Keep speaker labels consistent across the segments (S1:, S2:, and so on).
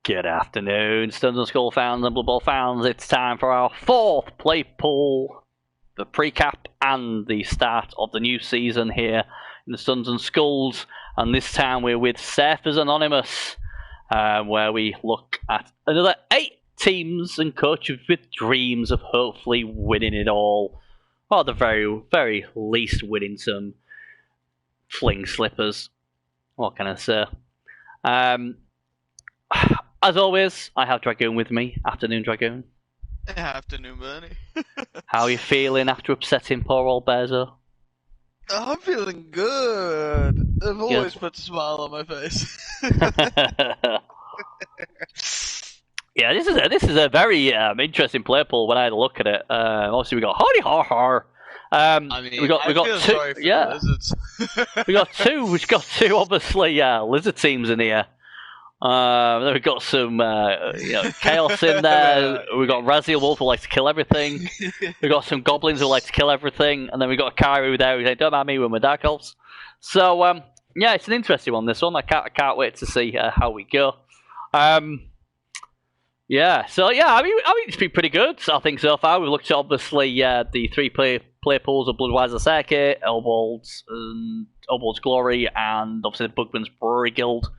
S1: Good afternoon, Stones and Skull fans and Blood Bowl fans. It's time for our fourth play pool, the pre-cap and the start of the new season here in the Stones and Skulls. And this time we're with Surfers Anonymous, where we look at another 8 teams and coaches with dreams of hopefully winning it all, or at the very, very least winning some fling slippers. What can I say? As always, I have Dragoon with me. Afternoon, Dragoon.
S2: Afternoon, Bernie.
S1: How are you feeling after upsetting poor old Bezo?
S2: I'm feeling good. I've always put a smile on my face.
S1: Yeah, this is a very interesting play pool when I had a look at it. Obviously, we got Hardy Har Har. We got two. Yeah, we got two. We've got two obviously lizard teams in here. Then we've got some chaos in there. We've got Raziel Wolf who likes to kill everything. We've got some goblins who like to kill everything. And then we've got Kairu there who's like, don't mind me with my dark elves. So, yeah, it's an interesting one, this one. I can't wait to see how we go. I mean, it's been pretty good, I think, so far. We've looked at, obviously, the 3 play pools of Bloodwiser Circuit, Elbold's Glory, and obviously the Bugman's Brewery Guild.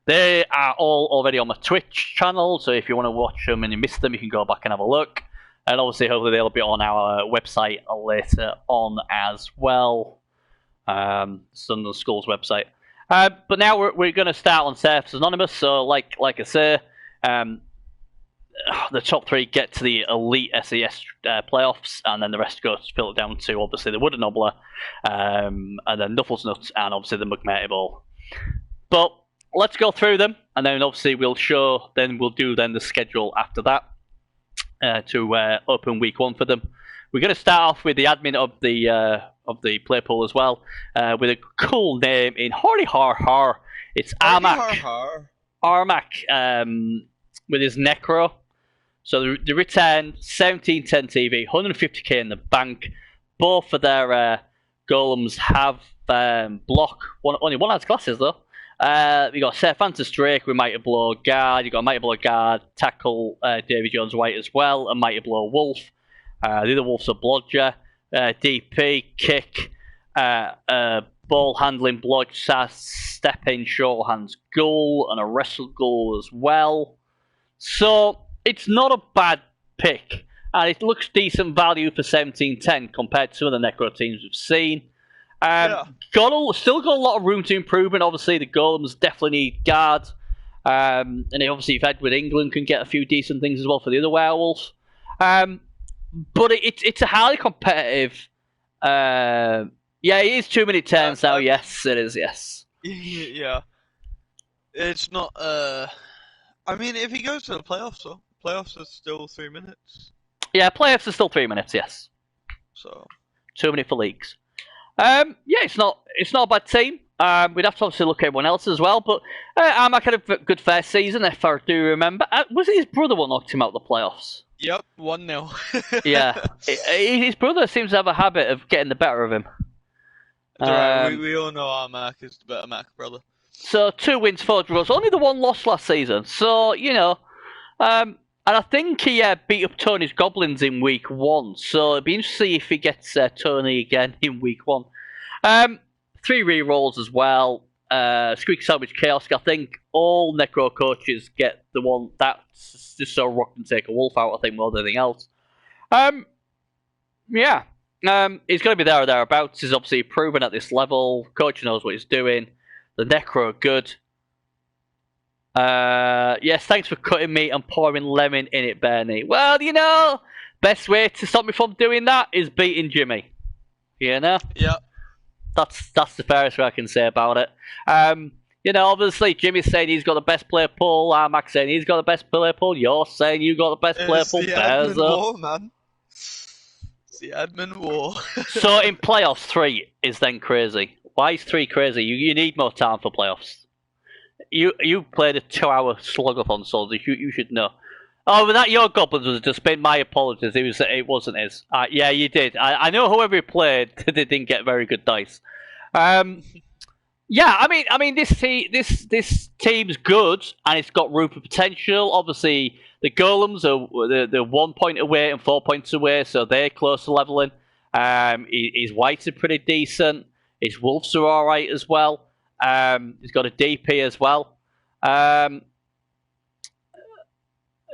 S1: They are all already on my Twitch channel, so if you want to watch them and you missed them, you can go back and have a look. And obviously, hopefully, they'll be on our website later on as well. Sun and Skulls website. But now we're going to start on Surfers Anonymous. So, like I say, the top 3 get to the Elite SES playoffs, and then the rest go spill it down to obviously the Wooden Nobbler, and then Nuffles Nuts, and obviously the Mugmate Ball. But let's go through them, and then obviously we'll do the schedule after that to open week 1 for them. We're going to start off with the admin of the play pool as well, with a cool name in Hardy Har Har. It's Armak. With his Necro. So the return 1710 TV, 150k in the bank. Both of their golems have block. Only one has glasses though. You got Sir Francis Drake with Mighty Blow Guard. You got Mighty Blow Guard, tackle Davy Jones White as well, and Mighty Blow Wolf. The other Wolves are Blodger, DP, Kick, ball handling Blodge, step in Shorthand's Ghoul, and a Wrestle Ghoul as well. So it's not a bad pick, and it looks decent value for 1710 compared to some of the Necro teams we've seen. Still got a lot of room to improvement. Obviously, the golems definitely need guard, and obviously if Edward England can get a few decent things as well for the other werewolves. But it's a highly competitive. It is 2-minute turns now. Yes, it is. Yes.
S2: Yeah. It's not. I mean, if he goes to the playoffs, though, playoffs are still 3 minutes.
S1: Yeah, playoffs are still 3 minutes. Yes.
S2: So
S1: 2 minutes for leagues. It's not a bad team. We'd have to obviously look at everyone else as well, but Armak had a good first season, if I do remember. Was it his brother what knocked him out of the playoffs?
S2: Yep, 1-0.
S1: Yeah. His brother seems to have a habit of getting the better of him.
S2: We all know Armak is the better Mac brother.
S1: So 2 wins, 4 draws. Only the 1 loss last season. So, and I think he beat up Tony's Goblins in week 1. So it'd be interesting to see if he gets Tony again in week 1. 3 re-rolls as well. Squeak Sandwich Chaos. I think all Necro coaches get the one that's just so Rock can take a wolf out, I think, more than anything else. He's going to be there or thereabouts. He's obviously proven at this level. Coach knows what he's doing. The Necro are good. Yes, thanks for cutting meat and pouring lemon in it, Bernie. Well, best way to stop me from doing that is beating Jimmy.
S2: Yeah.
S1: That's the fairest way I can say about it. Obviously Jimmy's saying he's got the best player pool. Armak's saying he's got the best player pool. You're saying you got the best player pool.
S2: It's the admin war, man. It's the admin war.
S1: So in playoffs, 3 is then crazy. Why is 3 crazy? You need more time for playoffs. You played a 2-hour slugathon, so you should know. Oh, but that your Goblins was just been. My apologies. It wasn't his. Yeah, you did. I know whoever he played, they didn't get very good dice. Yeah, this team's good and it's got room for potential. Obviously, the golems are they're 1 point away and 4 points away, so they're close to leveling. His whites are pretty decent. His wolves are all right as well. He's got a DP as well.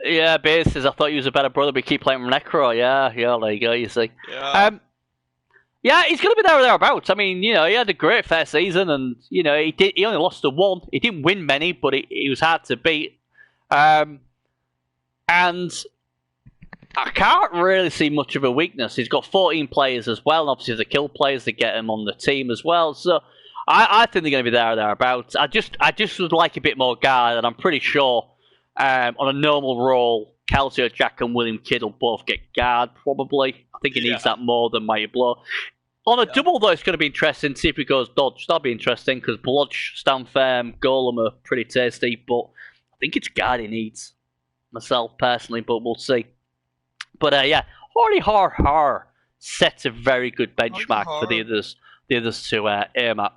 S1: Yeah, bases. I thought he was a better brother, but he keep playing Necro. Yeah, there you go. You see.
S2: Yeah.
S1: Yeah, he's going to be there or thereabouts. I mean, he had a great first season, and he only lost to one. He didn't win many, but he was hard to beat. And I can't really see much of a weakness. He's got 14 players as well, and obviously the kill players to get him on the team as well. So I think they're going to be there or thereabouts. I just would like a bit more guard, and I'm pretty sure on a normal roll, Kelsey, Jack, and William Kidd will both get guard, probably. I think he needs that more than Mighty Blow. On a double, though, it's going to be interesting. See if he goes dodge. That'll be interesting, because Blodge, Stand Firm, Golem are pretty tasty, but I think it's guard he needs, myself, personally, but we'll see. But, yeah, Hardy Har sets a very good benchmark for the others to aim at.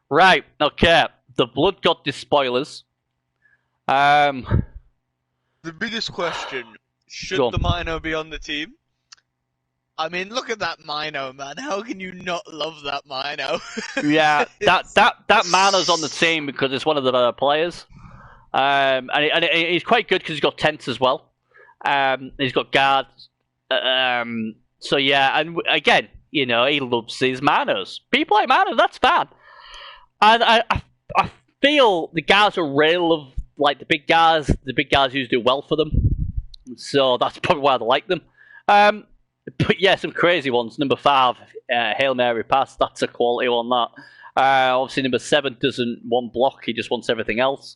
S1: Right, okay. The Blood God Despoilers.
S2: The biggest question, should the Mino be on the team? I mean, look at that Mino, man. How can you not love that Mino?
S1: Yeah, that Mino's on the team because it's one of the better players. And he's quite good because he's got tents as well. He's got guards. So yeah, and again, he loves his Manos. People like Manos, that's fine. And I feel the guys are really love like the big guys. The big guys usually do well for them, so that's probably why they like them. But yeah, some crazy ones. Number 5, Hail Mary pass. That's a quality one. That obviously number 7 doesn't want block. He just wants everything else.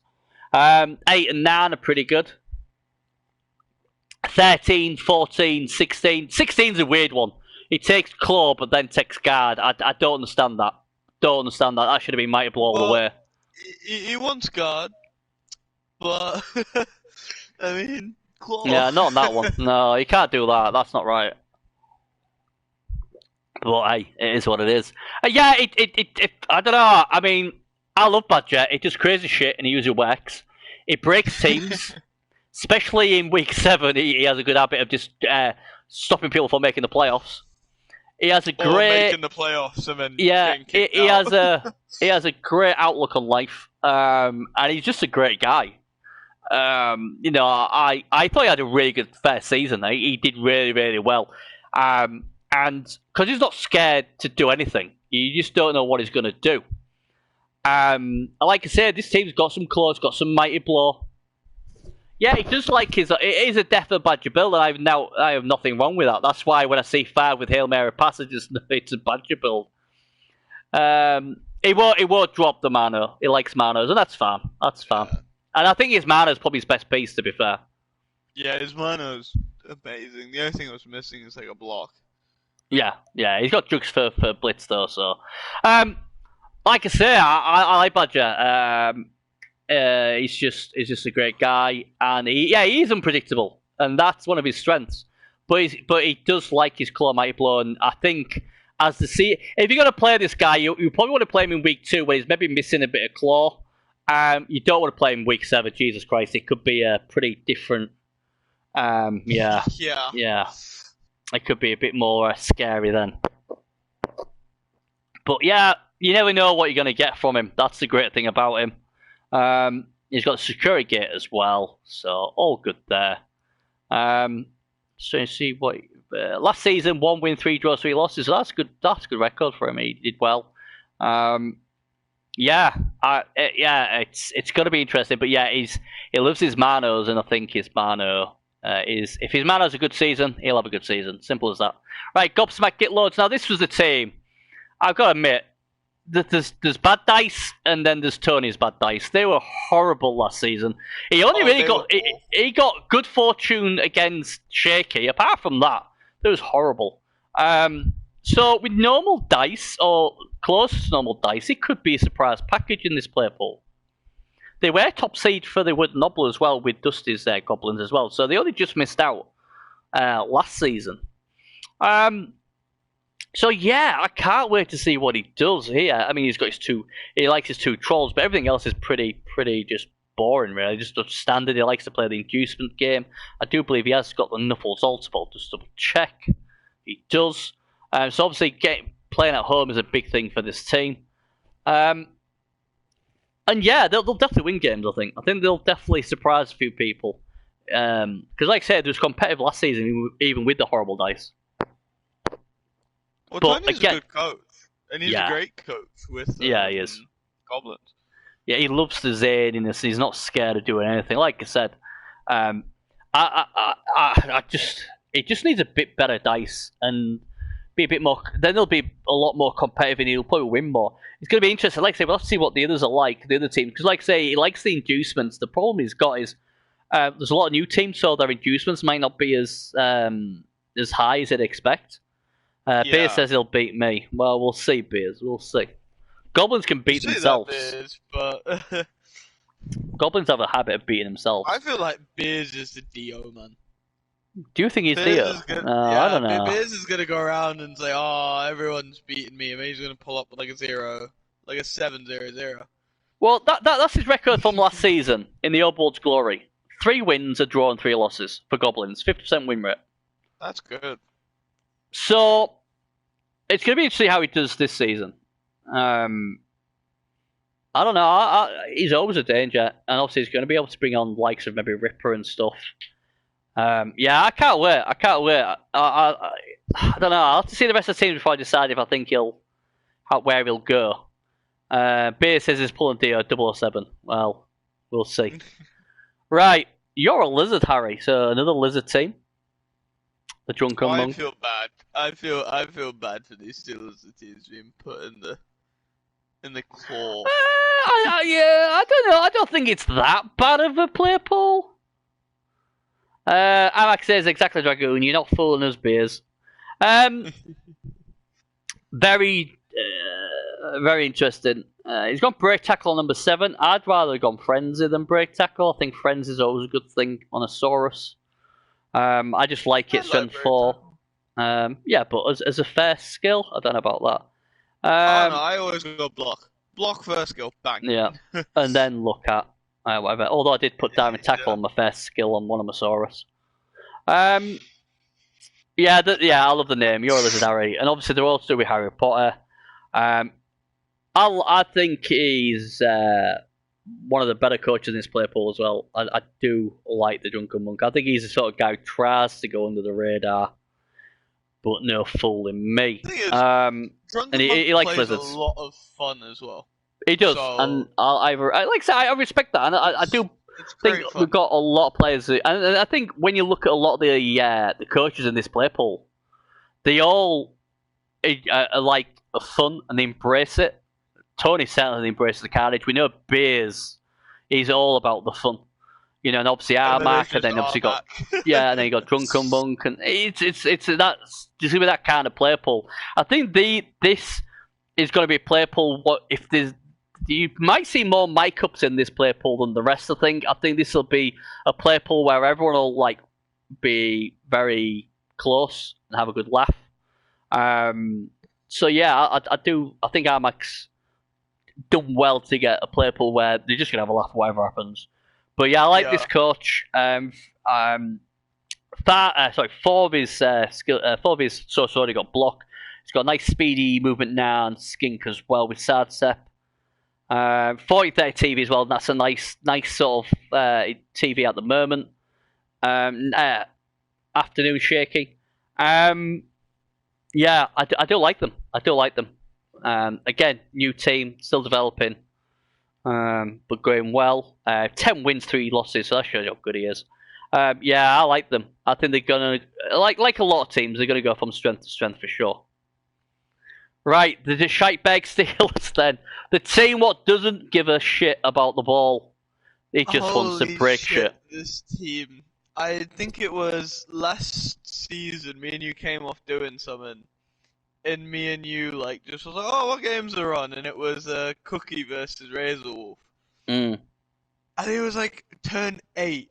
S1: 8 and 9 are pretty good. 13, 14, 16. 16's a weird one. He takes claw but then takes guard. I don't understand that. That should have been Mighty Blow all the way.
S2: He wants guard, but I mean, claw.
S1: Yeah, not on that one. No, you can't do that. That's not right. But hey, it is what it is. Yeah, it I don't know. I mean, I love Badger. It does crazy shit and he usually works. It breaks teams. Especially in week 7, he has a good habit of just stopping people from making the playoffs. He has a great
S2: making the playoffs and then
S1: he has a great outlook on life, and he's just a great guy. I thought he had a really good first season. He did really, really well, and because he's not scared to do anything, you just don't know what he's going to do. Like I said, this team's got some claws, got some Mighty Blow. Yeah, it does like it is a definite Badger build, and I have nothing wrong with that. That's why when I see 5 with Hail Mary passages, it's a Badger build. He won't drop the Mano. He likes Manos, and that's fine. Yeah. And I think his Mano's probably his best piece, to be fair.
S2: Yeah, his Mano's amazing. The only thing I was missing is like a block.
S1: Yeah, he's got jugs for Blitz though. So, like I say, I like Badger. He's just a great guy, and he's unpredictable, and that's one of his strengths. But he does like his claw Mighty Blow, and I think if you're going to play this guy, you probably want to play him in week 2 when he's maybe missing a bit of claw. You don't want to play him in week 7. Jesus Christ, it could be a pretty different. Yeah. It could be a bit more scary then. But yeah, you never know what you're going to get from him. That's the great thing about him. He's got a security gate as well, so all good there. So you see what last season, 1 win, 3 draws, 3 losses. So that's good. That's a good record for him. He did well. It's going to be interesting. But yeah, he loves his Manos, and I think his Mano if his Mano's a good season, he'll have a good season. Simple as that. Right, Gobsmack, get loads. Now this was the team. I've got to admit. There's Bad Dice, and then there's Tony's Bad Dice. They were horrible last season. He got good fortune against Shaky. Apart from that, it was horrible. So with normal dice, or close to normal dice, it could be a surprise package in this play pool. They were top seed for the Wood Noble as well, with Dusty's Goblins as well. So they only just missed out last season. So yeah, I can't wait to see what he does here. I mean, he likes his two trolls, but everything else is pretty just boring, really. Just standard. He likes to play the inducement game. I do believe he has got the Knuffles Ultimate. Just double check. He does. So obviously, playing at home is a big thing for this team. And yeah, they'll definitely win games. I think they'll definitely surprise a few people. Because, like I said, it was competitive last season, even with the horrible dice.
S2: Well, Tony's a good coach, and he's a great coach with
S1: he is.
S2: Goblins.
S1: Yeah, he loves the zaniness. He's not scared of doing anything. Like I said, he just needs a bit better dice and be a bit more. Then they'll be a lot more competitive, and he'll probably win more. It's going to be interesting. Like I say, we'll have to see what the others are like, the other teams, because like I say, he likes the inducements. The problem he's got is there's a lot of new teams, so their inducements might not be as high as they'd expect. Beers says he'll beat me. Well, we'll see, Beers. We'll see. Goblins can beat themselves.
S2: Beers, but
S1: Goblins have a habit of beating themselves.
S2: I feel like Beers is the Dio, man.
S1: Do you think he's Dio? I don't know.
S2: Beers is going to go around and say, oh, everyone's beating me, and he's going to pull up with like a 7-0-0.
S1: Well, that's his record from last season in the Old World's Glory. 3 wins, a draw, and 3 losses for Goblins. 50% win rate.
S2: That's good.
S1: So, it's going to be interesting how he does this season. I don't know. He's always a danger, and obviously he's going to be able to bring on likes of maybe Ripper and stuff. Yeah, I can't wait. I don't know. I'll have to see the rest of the team before I decide if I think where he'll go. Beer says he's pulling Dio 007. Well, we'll see. Right, you're a lizard, Harry. So another lizard team. The Drunken Monk.
S2: I feel bad. I feel bad for these Steelers teams being put in the claw.
S1: Yeah, I don't know. I don't think it's that bad of a play pool. Amax says exactly, Dragoon. You're not fooling us, Beers. Very interesting. He's gone Break Tackle on number 7. I'd rather have gone Frenzy than Break Tackle. I think Frenzy is always a good thing on a Saurus. I just like it, Strength 4. Yeah, but as a first skill, I don't know about that.
S2: No, I always go block. Block first skill, bang.
S1: Yeah, and then look at whatever. Although I did put Diving Tackle on my first skill on one of my Saurus. Yeah, I love the name. You're a Lizard, Harry, and obviously they're all still with Harry Potter. I think he's one of the better coaches in this play pool as well. I do like the Drunken Monk. I think he's the sort of guy who tries to go under the radar, but no fooling me.
S2: And
S1: he likes lizards.
S2: A lot of fun as well.
S1: He does, so... and I respect that, and I do think we've got a lot of players, and I think when you look at a lot of the coaches in this play pool, they all are like fun and they embrace it. Tony certainly embraces the carnage. We know Beers, he's all about the fun, and obviously Armac, and then obviously and then you got Drunken Monk, and it's that just with that kind of play pool. I think this is going to be a play pool. You might see more mic ups in this play pool than the rest of the thing. I think this will be a play pool where everyone will be very close and have a good laugh. So yeah, I think Armac's done well to get a play pool where they're just gonna have a laugh whatever happens. But yeah, I like this coach. 4 of his Source already got block. He's got a nice speedy movement now and skink as well with Sardsep. 40-30 TV as well. That's a nice sort of TV at the moment. Afternoon shaky. Yeah, I do like them. Again, new team, still developing, but going well. 10 wins, 3 losses, so that shows you how good he is. Yeah, I like them. I think they're gonna like a lot of teams. They're gonna go from strength to strength for sure. Right, the Shitebag Steelers then. The team what doesn't give a shit about the ball. It just wants to break shit.
S2: This team. I think it was last season, me and you came off doing something. And me and you just was like, oh, what games are on? And it was Cookie versus Razorwolf. I think it was turn 8.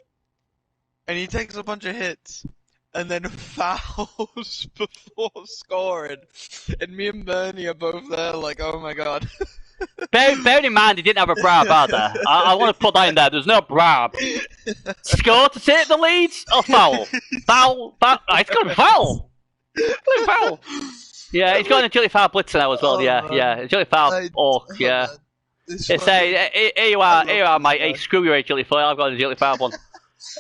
S2: And he takes a bunch of hits. and then fouls before scoring. And me and Bernie are both there like, oh my god.
S1: Bearing in mind he didn't have a Brab either. I want to put that in there. There's no Brab. Score to take the lead or foul? Foul. It's got a foul. Foul. Yeah, he's got an agility foul blitzer now as well. Yeah. Agility foul. Yeah. It's here you are, mate. Hey, screw your agility foul. I've got an agility foul one.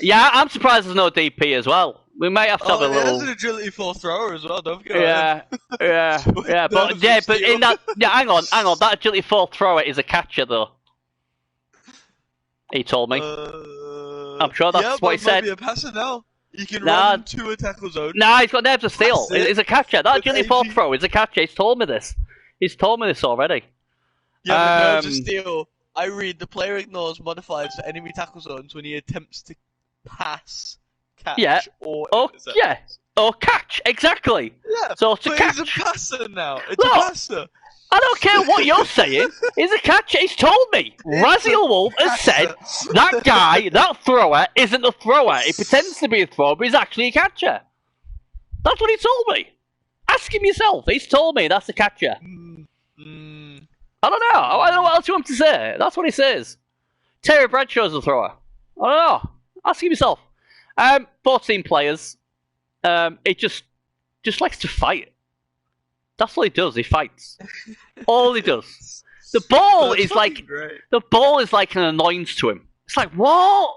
S1: Yeah, I'm surprised there's no DP as well. We might have to have a little.
S2: There's an agility full thrower as well. Don't forget.
S1: Yeah. But in that, hang on. That agility full thrower is a catcher though. He told me. I'm sure that's what he said.
S2: Yeah, but a passer now. You can run to a tackle zone.
S1: He's got nerves of steel. He's a catcher. That agility full throw is a catcher. He's told me this. He's told me this already.
S2: Yeah, but nerves of steel. I read the player ignores modifiers for enemy tackle zones when he attempts to pass, catch, or
S1: catch. Exactly.
S2: Yeah,
S1: so it's a catch.
S2: He's a passer now. It's a passer.
S1: I don't care what you're saying. He's a catcher. He's told me. Raziel Wolf has said that guy, that thrower, isn't a thrower. He pretends to be a thrower, but he's actually a catcher. That's what he told me. Ask him yourself. He's told me that's a catcher. I don't know. I don't know what else you want to say. That's what he says. Terry Bradshaw's a thrower. I don't know. Ask him yourself. 14 players. He just likes to fight. That's all he does. He fights. All he does. The ball is like an annoyance to him. It's like, what?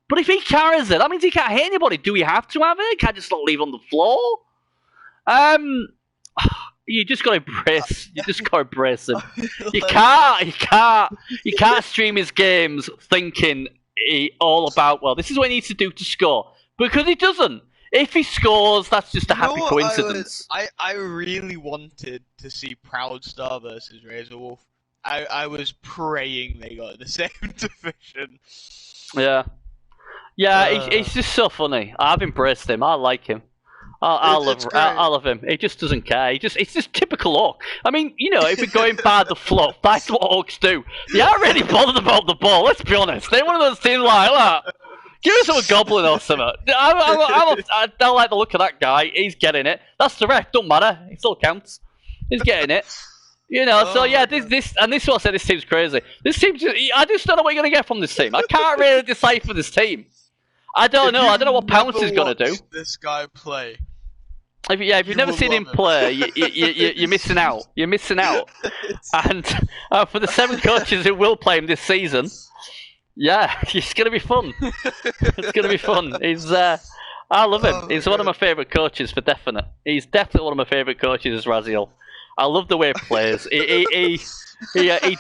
S1: But if he carries it, that means he can't hit anybody. Do we have to have it? He can't just not leave on the floor. You just gotta embrace. You just gotta embrace him. You can't stream his games thinking all about, well, this is what he needs to do to score, because he doesn't. If he scores, that's just a happy coincidence.
S2: I really wanted to see Proud Star versus Razor Wolf. I was praying they got in the same division.
S1: Yeah. He's just so funny. I've embraced him. I like him. I love him. He just doesn't care. It's just typical Orc. I mean, if you're going by the fluff, that's what Orcs do. They aren't really bothered about the ball. Let's be honest. They're one of those teams like that. Give us a goblin or something. I don't like the look of that guy. He's getting it. That's the ref. Don't matter. It still counts. He's getting it. So yeah, this is what I said. This team's crazy. This team, I just don't know what you're gonna get from this team. I can't really decipher this team. I don't know. I don't know what Pounce is gonna do.
S2: This guy play.
S1: If you've never seen him play, you're missing out. You're missing out. And for the 7 coaches who will play him this season, yeah, it's gonna be fun. It's gonna be fun. I love him. He's one of my favourite coaches for definite. He's definitely one of my favourite coaches, is Raziel. I love the way he plays. He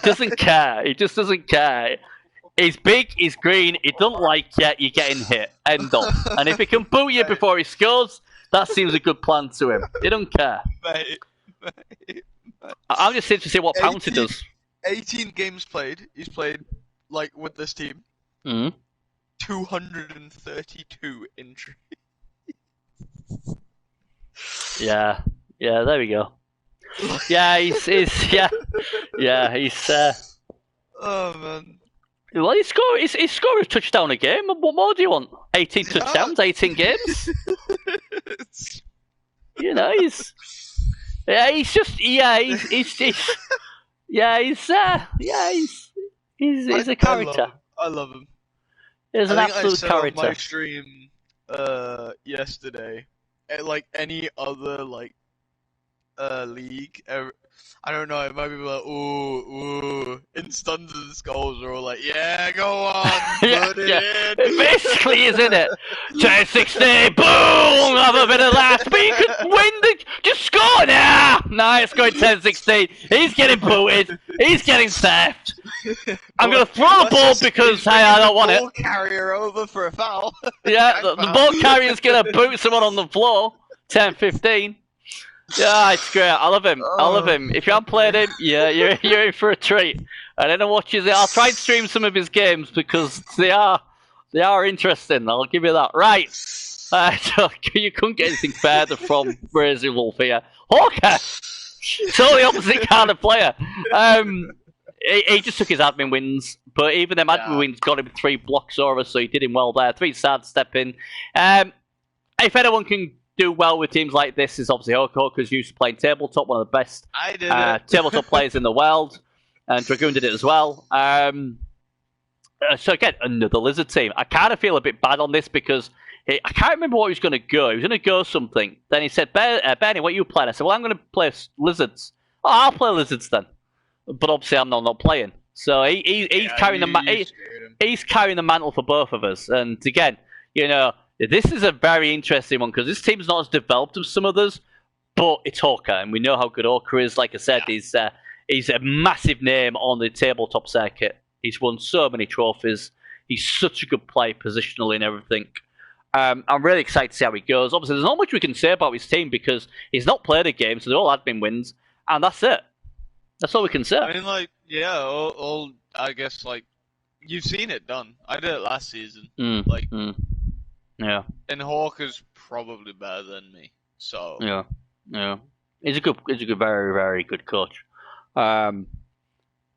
S1: doesn't care. He just doesn't care. He's big, he's green, he doesn't like you, you're getting hit. End of. And if he can boot you before he scores, that seems a good plan to him. He don't care.
S2: Mate.
S1: I'm just interested to see what Pouncer does.
S2: 18 games played. He's played, with this team. 232 injuries.
S1: Yeah, there we go. Yeah, he's
S2: Oh, man.
S1: Well, he's scoring a touchdown a game. What more do you want? 18 touchdowns, 18 games. He's a character.
S2: I love him.
S1: He's an absolute character.
S2: On my stream yesterday, any other league. I don't know, it might be like, ooh. Instance and Skulls are all like, yeah, go on, put it in.
S1: It basically is, isn't it? 10-16, boom, have a bit of that. But you could win just score now. No, it's going 10-16. He's getting booted. He's getting sacked. I'm going to throw the ball because, hey, I don't want it.
S2: Ball carrier over for a foul.
S1: Yeah, the ball carrier's going to boot someone on the floor. 10-15. Yeah, it's great. I love him. I love him. If you haven't played him, you're in for a treat. And anyone watches it, I'll try and stream some of his games because they are interesting. I'll give you that. Right. You couldn't get anything further from Razor Wolf here. Hawker! Totally opposite kind of player. He just took his admin wins, but even them admin wins got him 3 blocks over, so he did him well there. 3 sidestepping. if anyone can do well with teams like this, is obviously Hoka. Hoka's used to playing tabletop, one of the best
S2: I did it.
S1: tabletop players in the world, and Dragoon did it as well. So again, another Lizard team. I kind of feel a bit bad on this because I can't remember what he was going to go. He was going to go something. Then he said, Benny, what are you playing? I said, well, I'm going to play Lizards. Oh, I'll play Lizards then. But obviously I'm not playing. So he's carrying he's carrying the mantle for both of us. And again, this is a very interesting one because this team's not as developed as some others, but it's Hoka, and we know how good Hoka is. Like I said, he's a massive name on the tabletop circuit. He's won so many trophies. He's such a good player positionally and everything. I'm really excited to see how he goes. Obviously, there's not much we can say about his team because he's not played a game, so they're all admin wins, and that's it. That's all we can say.
S2: I mean, all I guess, you've seen it done. I did it last season.
S1: Yeah.
S2: And Hawker's probably better than me, so.
S1: Yeah. He's a good, very, very good coach.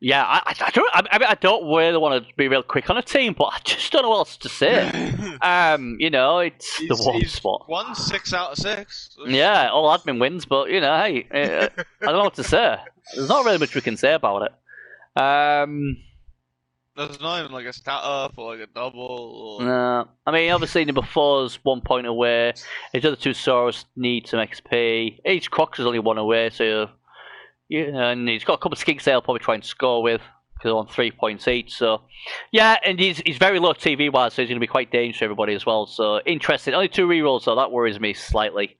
S1: Yeah, I don't really want to be real quick on a team, but I just don't know what else to say. It's the one spot.
S2: Won 6 out of 6.
S1: Yeah, all admin wins, but hey, I don't know what to say. There's not really much we can say about it.
S2: There's not even a stat up or a double.
S1: No, I mean obviously number 4's 1 point away. His other 2 Saurus need some XP. Each Crocs is only 1 away, so. Yeah, and he's got a couple of skinks there he'll probably try and score with because they're on 3 points each. So, yeah, and he's very low TV wise, so he's going to be quite dangerous to everybody as well. So, interesting. Only 2 rerolls, though. That worries me slightly.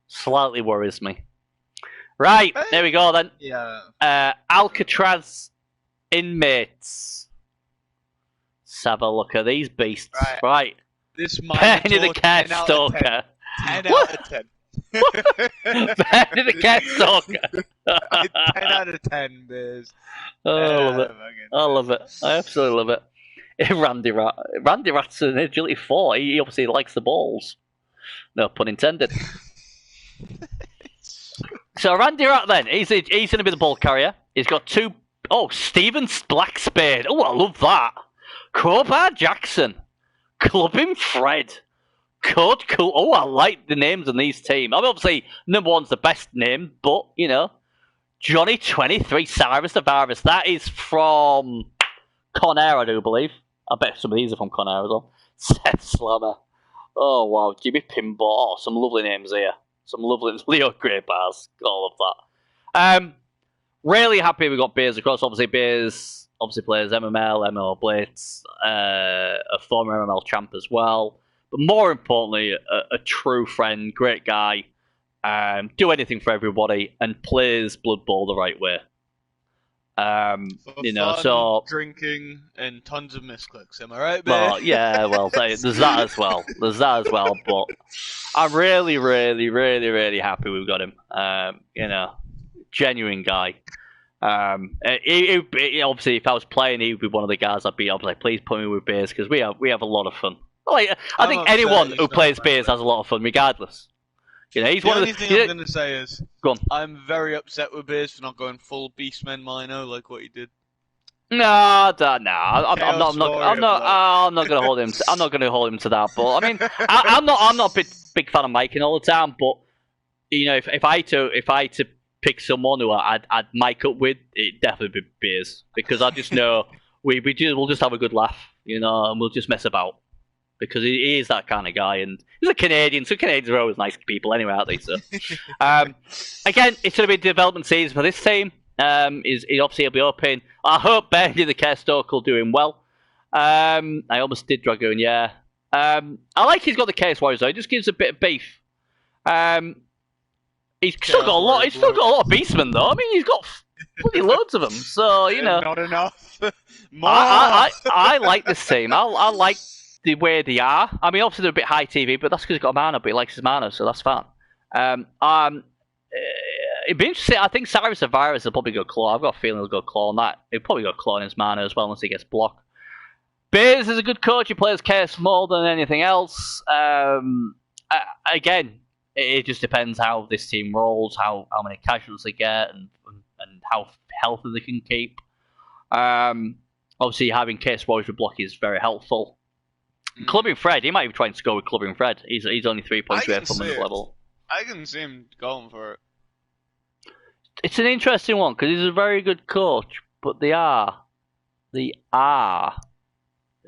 S1: Slightly worries me. Right, there we go then.
S2: Yeah.
S1: Alcatraz inmates. Let's have a look at these beasts. Right.
S2: This
S1: Penny the Cat Stalker.
S2: 10 out of 10.
S1: Penny the Cat Stalker.
S2: 10 out of 10, Biz.
S1: Oh, I love it. I love it. I absolutely love it. Randy Rat's an agility 4. He obviously likes the balls. No pun intended. So Randy Rat then, he's going to be the ball carrier. He's got 2... Oh, Steven Blackspade. Oh, I love that. Crowbar Jackson. Clubbing Fred. Code Cool. Oh, I like the names on these teams. I mean, obviously, number 1's the best name, but, Johnny 23, Cyrus the Virus. That is from Conair, I do believe. I bet some of these are from Conair as well. Seth Slammer. Oh, wow. Jimmy Pinball. Oh, some lovely names here. Some lovely Leo Grey Bars. All of that. Really happy we got Beers across. Obviously, Beers plays MMO Blitz, a former MML champ as well. But more importantly, a true friend, great guy. Do anything for everybody and plays Blood Bowl the right way.
S2: Fun, drinking and tons of misclicks. Am I right, babe?
S1: Well, yeah, there's that as well. But I'm really, really, really, really happy we've got him. Genuine guy. Obviously, if I was playing, he would be one of the guys I'd be like, please put me with Beers because we have a lot of fun. I think anyone who plays Beers has a lot of fun, regardless. He's one of the.
S2: The only thing I'm going to say is,
S1: go on.
S2: I'm very upset with Beers for not going full Beastmen Mino like what he did.
S1: No, I'm not going to hold him. I'm not going to hold him to that. But I mean, I'm not a big fan of miking all the time. But if I had to pick someone who I'd mic up with, it'd definitely be Beers because I just know we'll just have a good laugh, and we'll just mess about. Because he is that kind of guy, and he's a Canadian, so Canadians are always nice people anyway, aren't they? So, again, it's going to be a development season for this team. He obviously will be open. I hope Bendy the Kerstoke will do him well. I almost did Dragoon, yeah. I like he's got the Chaos Warriors though. He just gives a bit of beef. He's still got a lot. He's still got a lot of Beastmen though. I mean, he's got bloody loads of them. So
S2: not enough. More.
S1: I like this team. I like the way they are. I mean, obviously they're a bit high TV, but that's because he's got a mana, but he likes his mana, so that's fine. It'd be interesting. I think Cyrus the Virus will probably go Claw. I've got a feeling he'll go Claw on that. He'll probably go Claw in his mana as well, unless he gets blocked. Beers is a good coach. He plays Chaos more than anything else. Again, it just depends how this team rolls, how many casuals they get, and how healthy they can keep. Obviously, having Chaos Warriors with block is very helpful. Clubbing Fred, he might be trying to go with Clubbing Fred. He's only 3 points
S2: I
S1: away
S2: can
S1: from
S2: see
S1: the
S2: it.
S1: level.
S2: I can see him going for it.
S1: It's an interesting one because he's a very good coach, but they are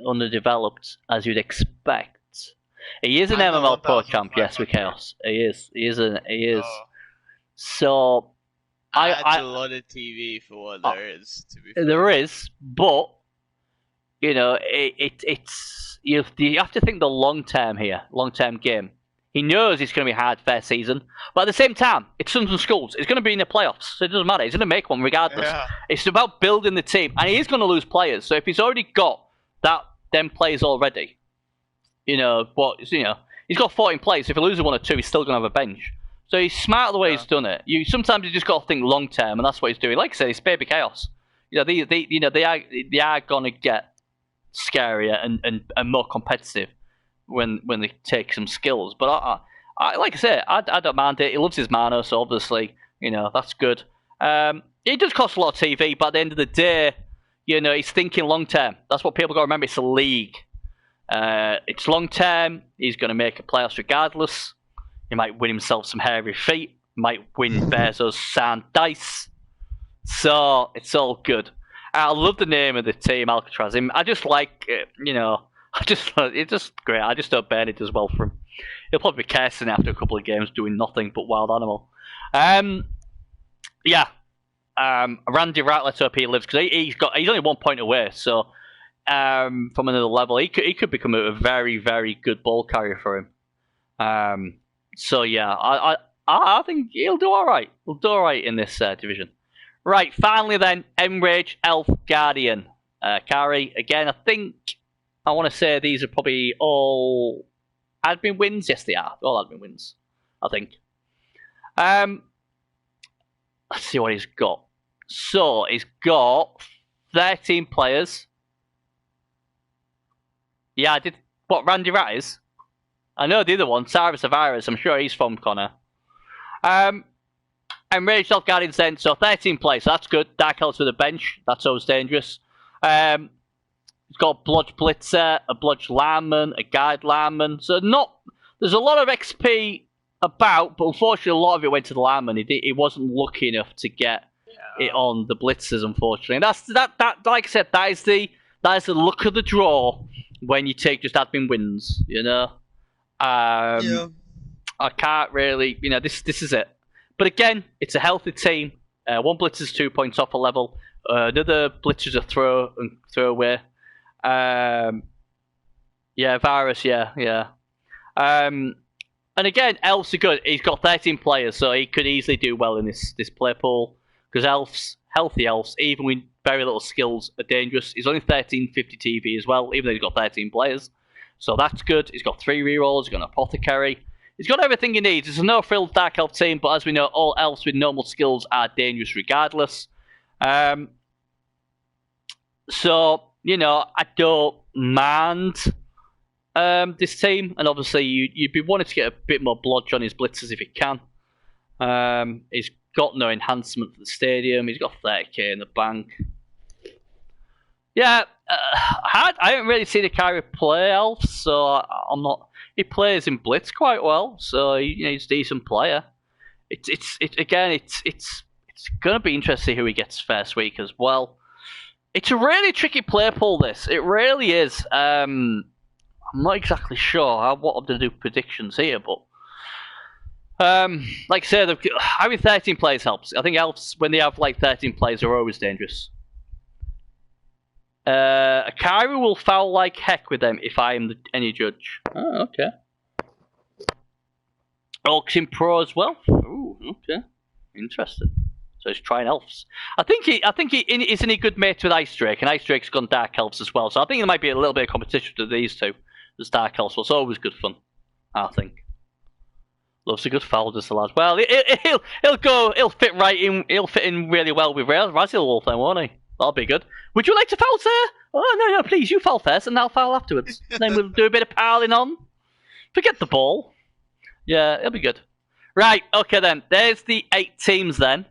S1: underdeveloped as you'd expect. He is an
S2: I know
S1: MML Pro champ, yes, with
S2: 1,500.
S1: Chaos. He is.
S2: Oh,
S1: So
S2: that's a lot of TV for what there is. To be fair.
S1: there is, but you know, it's you have to think the long term here, long term game. He knows it's going to be a hard first season, but at the same time, it's Sunderland Schools. It's going to be in the playoffs, so it doesn't matter. He's going to make one regardless.
S2: Yeah.
S1: It's about building the team, and he is going to lose players. So if he's already got them players already, he's got 14 players. If he loses one or two, he's still going to have a bench. So he's smart the way he's done it. Sometimes you just got to think long term, and that's what he's doing. Like I said, it's baby Chaos. They are going to get scarier and more competitive when they take some skills. But I like I say, I don't mind it. He loves his mana, so obviously, that's good. It does cost a lot of TV, but at the end of the day, he's thinking long term. That's what people got to remember. It's a league. It's long term. He's going to make a playoffs regardless. He might win himself some hairy feet. Might win Bezos sand dice. So it's all good. I love the name of the team, Alcatraz. I just like it, it's just great. I just hope Bernard does well for him. He'll probably be cursing after a couple of games doing nothing but wild animal. Randy Wright, let's hope he lives, because he's only 1 point away, so from another level, he could become a very, very good ball carrier for him. I think he'll do all right. He'll do all right in this division. Right, finally then, Enrage Elf Guardian. Kari, again, I want to say these are probably all admin wins. Yes, they are. All admin wins, I think. Let's see what he's got. So, he's got 13 players. Yeah, I did. What, Randy Rise? I know the other one, Cyrus Avirus. I'm sure he's from Connor. Enraged Elf Guardians then, so 13 players, so that's good. Dark Elves with a bench, that's always dangerous. He's got a Blodge Blitzer, a Blodge Lineman, a Guide Lineman. So there's a lot of XP about, but unfortunately a lot of it went to the Lineman. He wasn't lucky enough to get it on the Blitzers, unfortunately. And that like I said, that is the luck of the draw when you take just admin wins, I can't really, this is it. But again, it's a healthy team. One Blitzer's 2 points off a level. Another Blitzer's a throw away. Virus, yeah. And again, Elves are good. He's got 13 players, so he could easily do well in this play pool. Because healthy Elves, even with very little skills, are dangerous. He's only 1350 TV as well, even though he's got 13 players. So that's good. He's got 3 rerolls. He's got an Apothecary. He's got everything he needs. It's a no-frills Dark Elf team, but as we know, all elves with normal skills are dangerous regardless. I don't mind this team, and obviously you'd be wanting to get a bit more blodge on his blitzers if he can. He's got no enhancement for the stadium. He's got 30k in the bank. Yeah, I haven't really seen Akari play elves, so I'm not. He plays in blitz quite well, so he's a decent player. It's going to be interesting to see who he gets first week as well. It's a really tricky play pool, this. It really is. I'm not exactly sure what I'm going to do predictions here, but like I said, having 13 players helps. I think elves, when they have 13 players, are always dangerous. Akari will foul like heck with them if I am any judge. Oh, okay. Orcs in Pro as well. Ooh, okay. Interesting. So he's trying elves. I think isn't he good mate with Ice Drake, and Ice Drake's gone Dark Elves as well. So I think there might be a little bit of competition to these two. There's Dark Elves, so it's always good fun. I think. Loves a good foul, does the lad. Well, he'll fit right in. He'll fit in really well with Razil then, won't he? That'll be good. Would you like to foul, sir? Oh, no, please, you foul first and I'll foul afterwards. Then we'll do a bit of piling on. Forget the ball. Yeah, it'll be good. Right, okay then. There's the 8 teams then.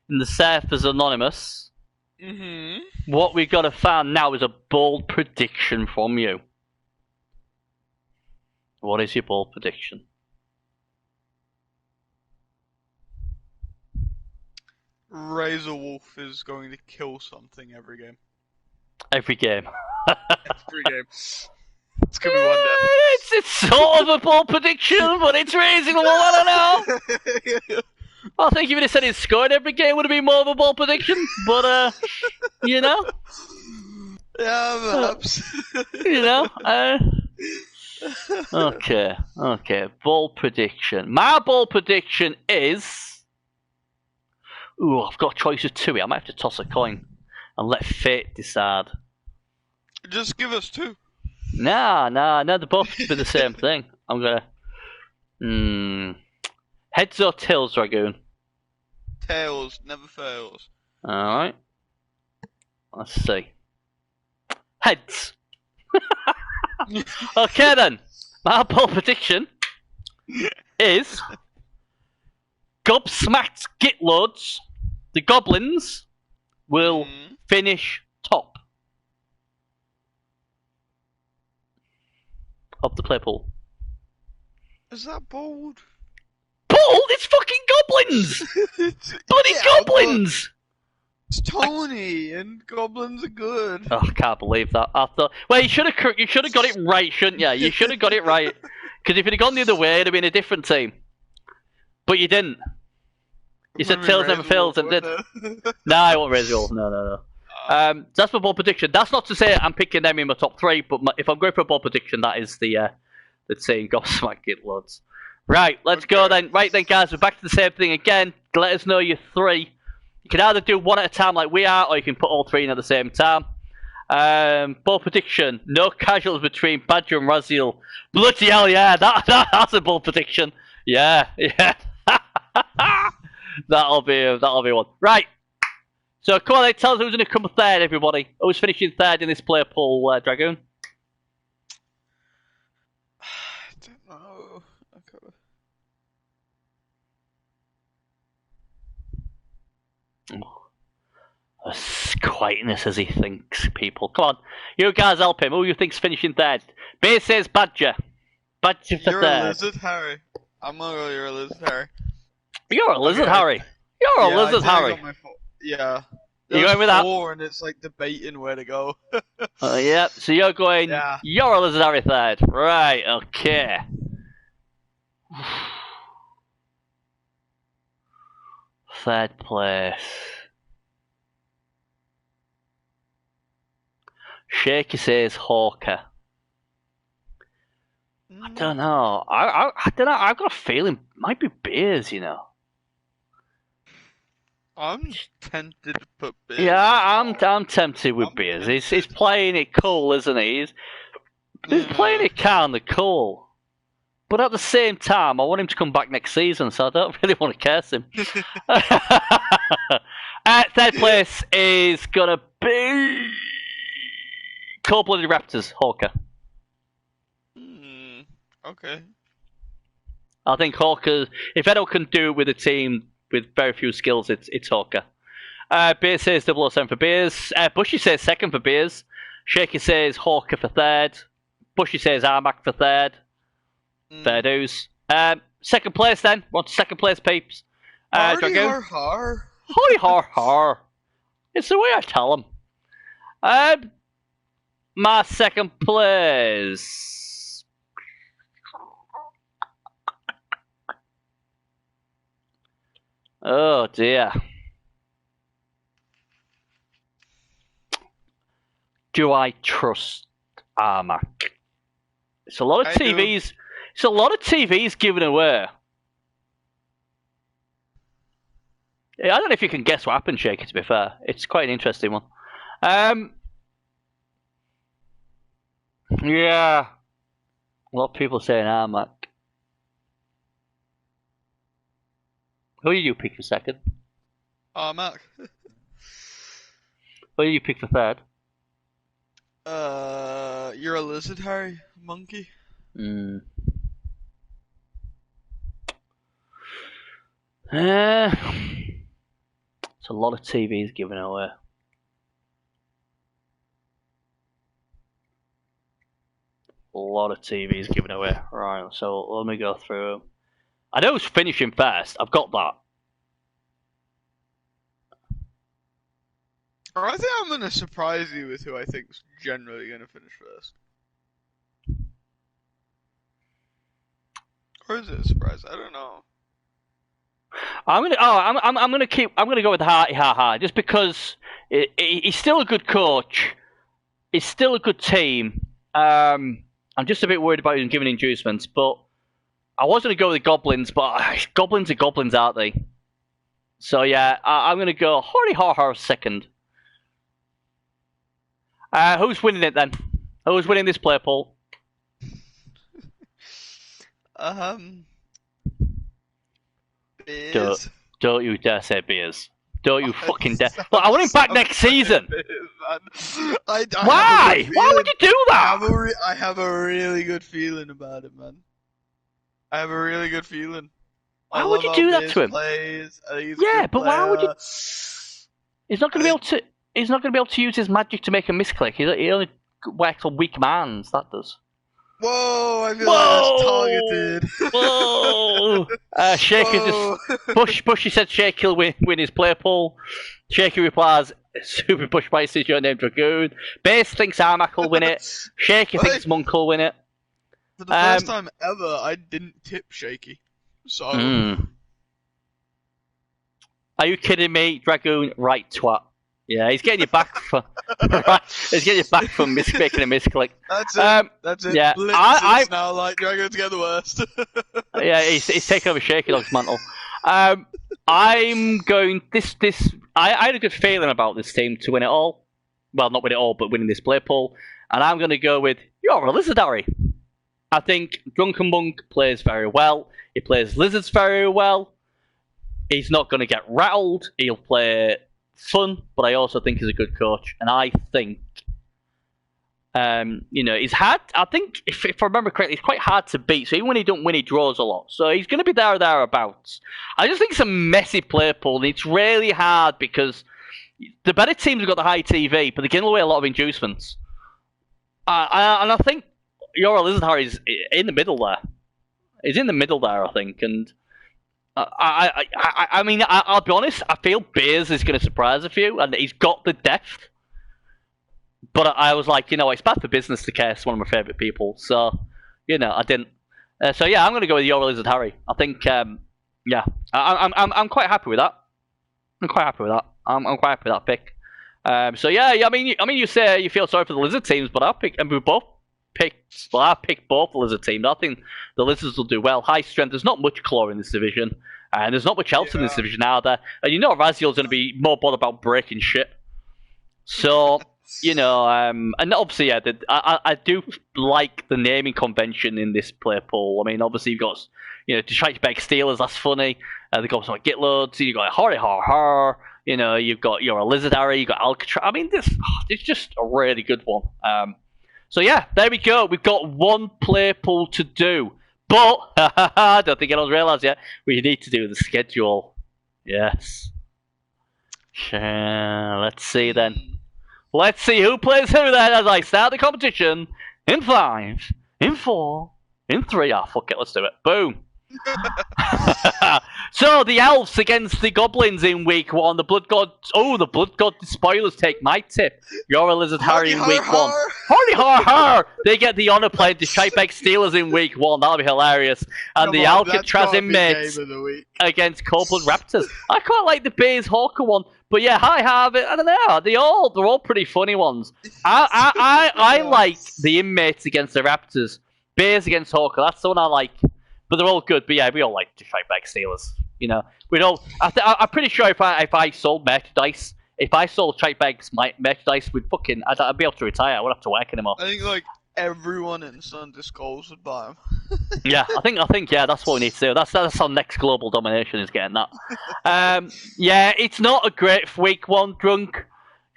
S1: In the Surfers Anonymous.
S2: Mm-hmm.
S1: What we've got to find now is a bold prediction from you. What is your ball prediction?
S2: Razor Wolf is going to kill something every game.
S1: Every game.
S2: Every game. It's gonna be one day.
S1: It's sort of a ball prediction, but it's reasonable. I don't know. I think if you'd have said he scored every game, would have been more of a ball prediction. But you know.
S2: Yeah, perhaps.
S1: You know. Okay. Ball prediction. My ball prediction is. Ooh, I've got a choice of two here. I might have to toss a coin and let fate decide.
S2: Just give us two.
S1: Nah, they're both be the same thing. I'm gonna. Heads or tails, Dragoon?
S2: Tails never fails.
S1: Alright. Let's see. Heads. Okay then. My ball prediction is Gobsmacked Gitloads. The Goblins will finish top of the play pool.
S2: Is that bold?
S1: Bold? It's fucking goblins! Bloody goblins!
S2: It's Tony, and goblins are good.
S1: Oh, I can't believe that. I thought, well, you should have got it right, shouldn't you? You should have got it right. Because if you'd have gone the other way, it'd have been a different team. But you didn't. You said tails never fails, and did. No, I won't raise your. No. That's my ball prediction. That's not to say I'm picking them in my top three, but if I'm going for a ball prediction, that is the team. Gobsmack Gitloads. Right, let's go then. Right then, guys, we're back to the same thing again. Let us know your three. You can either do one at a time like we are, or you can put all three in at the same time. Ball prediction. No casuals between Badger and Raziel. Bloody hell, yeah. That's a ball prediction. Yeah. That'll be one. Right. So come on then, tell us who's going to come third, everybody. Who's finishing third in this player pool, Dragoon?
S2: I don't know.
S1: As quietness as he thinks, people. Come on. You guys help him. Who you think's finishing third? Bay says Badger. Badger for
S2: You're
S1: third.
S2: a lizard, Harry. I'm gonna go, you're a lizard, Harry.
S1: You're a lizard, Harry. You're a lizard, Harry.
S2: Yeah.
S1: You going with that?
S2: Four, and it's like debating where to go.
S1: Yeah, so you're going,
S2: Yeah.
S1: You're a lizard, Harry third. Right, okay. Third place. Shaky says Hawker. I don't know. I don't know. I've got a feeling it might be Beers, you know.
S2: I'm tempted to put Beers.
S1: Yeah, I'm tempted with Beers. He's playing it cool, isn't he? He's playing it kind of cool. But at the same time, I want him to come back next season, so I don't really want to curse him. Third place is going to be Cold-Blooded Raptors, Hawker.
S2: Okay.
S1: I think Hawker, if anyone can do it with a team with very few skills, it's Hawker. Beers says 007 for Beers. Bushy says second for Beers. Shaky says Hawker for third. Bushy says Armac for third. Third who's. Second place then. We're on to second place, peeps.
S2: Hardy har har.
S1: Hardy har har. It's the way I tell them. My second place. Oh dear. Do I trust Armac? It's a lot of TVs. It's a lot of TVs given away. Yeah, I don't know if you can guess what happened, Shaky, to be fair. It's quite an interesting one. Yeah. A lot of people saying Armac. Who do you pick for second?
S2: Armac.
S1: Who do you pick for third?
S2: You're a lizard, Harry. Monkey.
S1: It's a lot of TVs given away. A lot of TVs given away. Right, so let me go through. I know who's finishing first. I've got that.
S2: I think I'm going to surprise you with who I think's generally going to finish first. Or is it a surprise? I don't know.
S1: I'm gonna go with Harty Ha, just because he's still a good coach. It's still a good team. I'm just a bit worried about him giving inducements, but I was gonna go with the Goblins, but Goblins are Goblins, aren't they? So yeah, I'm gonna go Harty Ha second. Who's winning it then? Who's winning this play poll?
S2: Beers.
S1: Don't you dare say Beers. Don't you fucking dare. Look, I want him back next season. Why? Why would you do that?
S2: I have a really good feeling about it, man. I have a really good feeling.
S1: Why would you do that to him? Yeah, but why would you? He's not going to be able to. He's not going to be able to use his magic to make a misclick. He only works on weak mans. That does.
S2: Whoa! I feel like that's targeted.
S1: Whoa! Shaker just Bushy said Shaker will win his play poll. Shaker replies, "Super Bush Bites is your name, Dragoon." Base thinks Armac will win it. Shaker thinks Monk will win it.
S2: For the first time ever, I didn't tip Shaky. So.
S1: Are you kidding me, Dragoon? Right twat. Yeah, he's getting you back for. He's getting you back from making a misclick.
S2: That's it. That's it.
S1: Yeah,
S2: I now like Dragoons get the worst.
S1: Yeah, he's taking over Shaky Dog's mantle. I'm going I had a good feeling about this team to win it all. Well, not win it all, but winning this play poll. And I'm going to go with You're a Lizard, Harry. I think Drunken Monk plays very well. He plays Lizards very well. He's not going to get rattled. He'll play fun, but I also think he's a good coach. And I think, he's had, I think, if I remember correctly, he's quite hard to beat. So even when he don't win, he draws a lot. So he's going to be there or thereabouts. I just think it's a messy play pool. And it's really hard because the better teams have got the high TV, but they give away a lot of inducements. And I think You're a Lizard, Harry's in the middle there. He's in the middle there, I think. And I mean, I'll be honest, I feel Beers is going to surprise a few, and he's got the depth. But I was like, it's bad for business to cast one of my favourite people. So, I didn't. So yeah, I'm going to go with You're a Lizard, Harry. I think, I'm quite happy with that. I'm quite happy with that. I'm quite happy with that pick. So yeah, I mean, you say you feel sorry for the Lizard teams, but I picked both the Lizard teams. I think the Lizards will do well. High strength. There's not much claw in this division, and there's not much else in this division either. And Raziel's going to be more bothered about breaking shit. So, and obviously, yeah, I do like the naming convention in this play pool. I mean, obviously you've got, Detroit Bag Steelers. That's funny. They've got some like Gitloads. You've got Harry Har. You've got You're a Lizard, Harry. You've got Alcatraz. I mean, it's just a really good one. So yeah, there we go. We've got one play pool to do. But, I don't think anyone's realised yet, we need to do the schedule. Yes. Let's see then. Let's see who plays who then as I start the competition in 5, in 4, in 3. Fuck it, let's do it. Boom. So the elves against the goblins in week 1. The blood god spoilers take my tip. You're a Lizard, Harry in week 1. Hardy har har! They get the honour playing Detroit Bag Steelers in week 1. That'll be hilarious. And the Alcatraz inmates against Cold Blood Raptors. I quite like the Bays Hawker one, but yeah, I don't know. They're all pretty funny ones. I like the inmates against the Raptors. Bays against Hawker. That's the one I like. But they're all good. But yeah, we all like Detroit Bag Steelers. We don't. I'm pretty sure if I sold merchandise, if I sold Detroit Bags merchandise, I'd be able to retire. I wouldn't have to work anymore.
S2: I think everyone in Sunday schools would buy them.
S1: Yeah, I think that's what we need to do. That's our next global domination is getting that. Yeah, it's not a great week 1 drunk.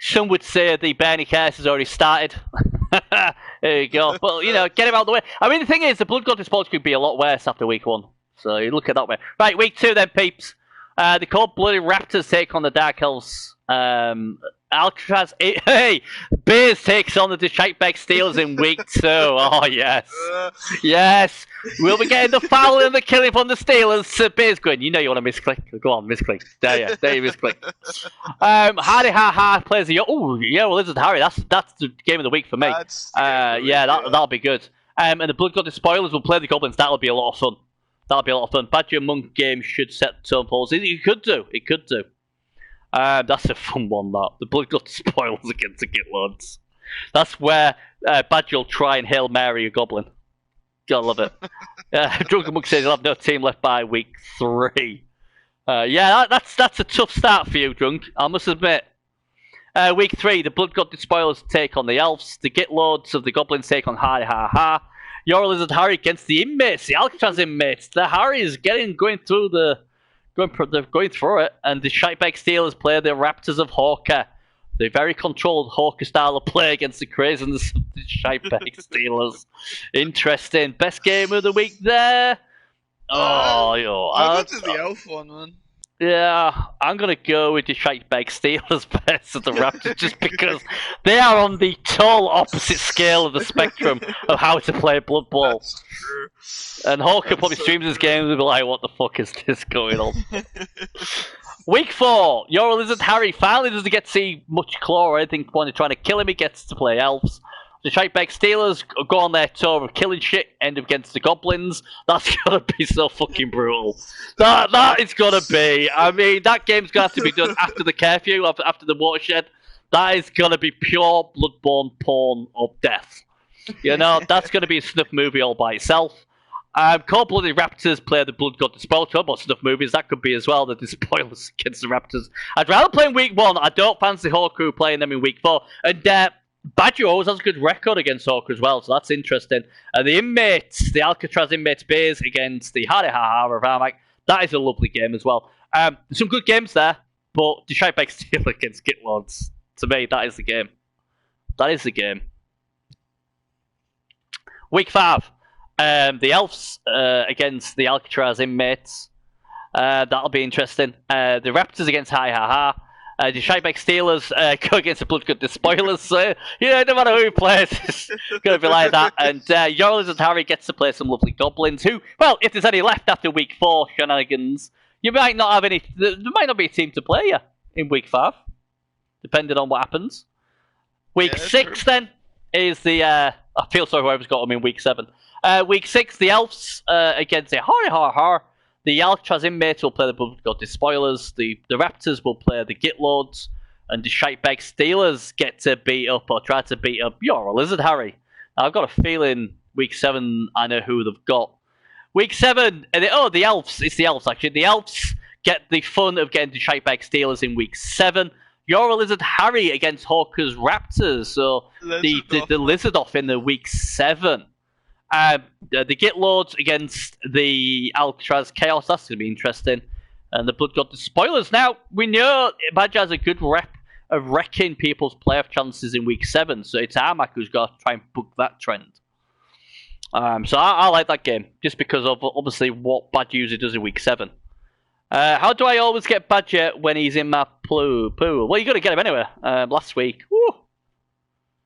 S1: Some would say the Bernie curse has already started. There you go. But, get him out of the way. I mean, the thing is, the Blood God Sports could be a lot worse after week 1. So you look at that way. Right, week 2 then, peeps. The cold-blooded Raptors take on the Dark Elves. Alcatraz. Hey, Bears takes on the Detroit Steelers in week 2. Oh yes, yes. We'll be getting the foul and the killing from the Steelers. Bears going. You know you want to misclick. Go on, misclick. There you misclick. Hardy Ha plays the. Oh yeah, well, Lizard Harry. That's the game of the week for me. Yeah, that'll be good. And the Blood Goddess Spoilers will play the Goblins. That'll be a lot of fun. Badger Monk game should set the tone for us. It could do. That's a fun one, that. The Blood Goddess Spoilers against the Gitlords. That's where Badger will try and Hail Mary a Goblin. Gotta love it. Drunken Monk says he'll have no team left by week 3. Yeah, that's a tough start for you, Drunk. I must admit. Week 3, the Blood Goddess Spoilers take on the Elves. The Gitlords of the Goblins take on Hardy Ha. Your Lizard Harry against the inmates, the Alcatraz inmates. The Harry's going through it, and the Shitebag Steelers play the Raptors of Hawker. The very controlled Hawker style of play against the craziness of the Shitebag Steelers. Interesting. Best game of the week there.
S2: I'll go to the Elf one, man.
S1: Yeah, I'm going to go with the Shitebag Steelers versus the Raptors just because they are on the total opposite scale of the spectrum of how to play Blood Bowl.
S2: That's true.
S1: And Hawker probably streams his games and be like, what the fuck is this going on? Week 4, your Lizard Harry finally doesn't get to see much claw or anything when they're trying to kill him. He gets to play Elves. The Shitebag Steelers go on their tour of killing shit, end up against the Goblins. That's gonna be so fucking brutal. That is gonna be. I mean, that game's gonna have to be done after the curfew, after the watershed. That is gonna be pure bloodborne porn of death. You know, that's gonna be a snuff movie all by itself. Cold-blooded Raptors play the Blood God Despoilers. About snuff movies, that could be as well. The Despoilers against the Raptors. I'd rather play in week 1. I don't fancy Hawker playing them in week 4. And Badger always has a good record against Hawker as well, so that's interesting. And the inmates, the Alcatraz inmates Bears against the Hardy Ha of Armac, that is a lovely game as well. There's some good games there, but the Shitebag Steel against Gitlords, to me, that is the game. That is the game. Week 5, the Elves against the Alcatraz inmates. That'll be interesting. The Raptors against Hi Ha Ha. The Shitebag Steelers go against the Blood God Despoilers. So, no matter who plays, it's going to be like that. And your Lizard Harry gets to play some lovely Goblins who, well, if there's any left after week 4 shenanigans, you might not have any. There might not be a team to play you in week 5, depending on what happens. Week 6 then is the. I feel sorry whoever's got them in week 7. Week 6, the Elves against the Har. The Alcatraz inmates will play the Blood God Despoilers. The Raptors will play the Gitlords. And the Shitebag Steelers get to beat up or try to beat up your Lizard Harry. Now, I've got a feeling week 7, I know who they've got. Week 7, the Elves. It's the Elves, actually. The Elves get the fun of getting the Shitebag Steelers in week 7. Your Lizard Harry against Hawker's Raptors. So the Lizard off in the week 7. The Gitlords against the Alcatraz Chaos. That's going to be interesting. And the Blood God Despoilers. Now, we know Badger has a good rep of wrecking people's playoff chances in week 7. So it's Armac who's got to try and book that trend. So I like that game. Just because of, obviously, what Badger usually does in week 7. How do I always get Badger when he's in my pool? Well, you got to get him anyway. Last week. Woo.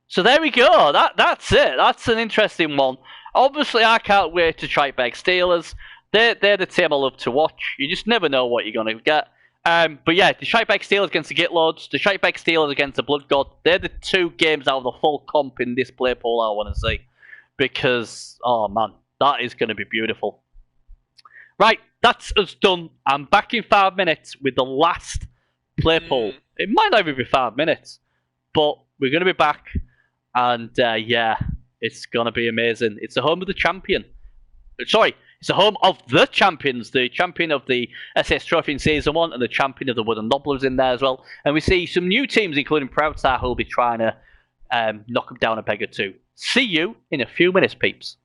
S1: So there we go. That's it. That's an interesting one. Obviously, I can't wait to try back Steelers. They're the team I love to watch. You just never know what you're going to get. But yeah, the Shitebag Steelers against the Gitlords, the Shitebag Steelers against the Blood God, they're the 2 games out of the full comp in this play poll I want to see. Because, oh man, that is going to be beautiful. Right, that's us done. I'm back in 5 minutes with the last play poll. It might not even be 5 minutes, but we're going to be back. And yeah, it's going to be amazing. It's the home of the champion. Sorry, it's the home of the champions. The champion of the SS Trophy in Season 1 and the champion of the Wooden Nobblers in there as well. And we see some new teams, including Proudstar, who will be trying to knock them down a peg or two. See you in a few minutes, peeps.